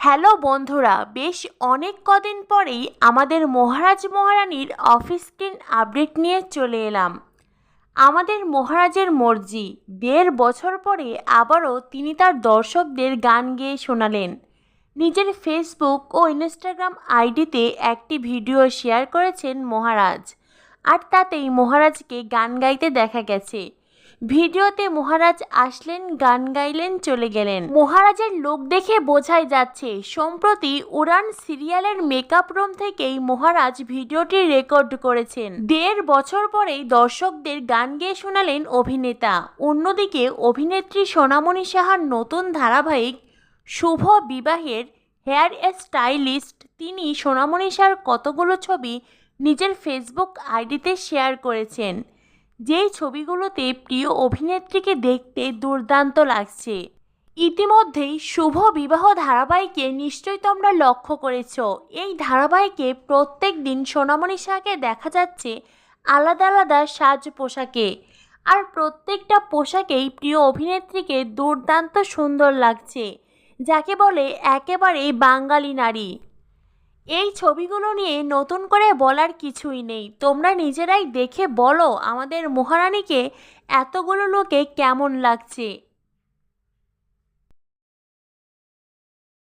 Hello বন্ধুরা, বেশ অনেক কদিন পরেই আমাদের মহারাজ মহারানীর অফিস স্ক্রিন আপডেট নিয়ে চলে এলাম। আমাদের মহারাজের মর্জি, 1.5 বছর পরে আবারও তিনি তার দর্শকদের গান গেয়ে শোনালেন। নিজের ফেসবুক ও ইনস্টাগ্রাম আইডিতে একটি ভিডিও শেয়ার করেছেন মহারাজ, আর তাতেই মহারাজকে গান গাইতে দেখা গেছে। ভিডিওতে মহারাজ আসলেন, গান গাইলেন, চলে গেলেন। মহারাজের লুক দেখে বোঝাই যাচ্ছে সম্প্রতি উড়ান সিরিয়ালের মেকআপ রুম থেকেই মহারাজ ভিডিওটি রেকর্ড করেছেন। 1.5 বছর পরেই দর্শকদের গান গেয়ে শোনালেন অভিনেতা। অন্যদিকে অভিনেত্রী সোনামণি সাহার নতুন ধারাবাহিক শুভ বিবাহের হেয়ার স্টাইলিস্ট তিনি সোনামণি সাহার কতগুলো ছবি নিজের ফেসবুক আইডিতে শেয়ার করেছেন, যেই ছবিগুলোতে প্রিয় অভিনেত্রীকে দেখতে দুর্দান্ত লাগছে। ইতিমধ্যেই শুভ বিবাহ ধারাবাহিকে নিশ্চয়ই তোমরা লক্ষ্য করেছ, এই ধারাবাহিকে প্রত্যেক দিন সোনামণি সাহাকে দেখা যাচ্ছে আলাদা আলাদা সাজ পোশাকে, আর প্রত্যেকটা পোশাকেই প্রিয় অভিনেত্রীকে দুর্দান্ত সুন্দর লাগছে, যাকে বলে একেবারেই বাঙালি নারী। এই ছবিগুলো নিয়ে নতুন করে বলার কিছুই নেই, তোমরা নিজেরাই দেখে বলো আমাদের মহারানীকে এতগুলো লোকে কেমন লাগছে।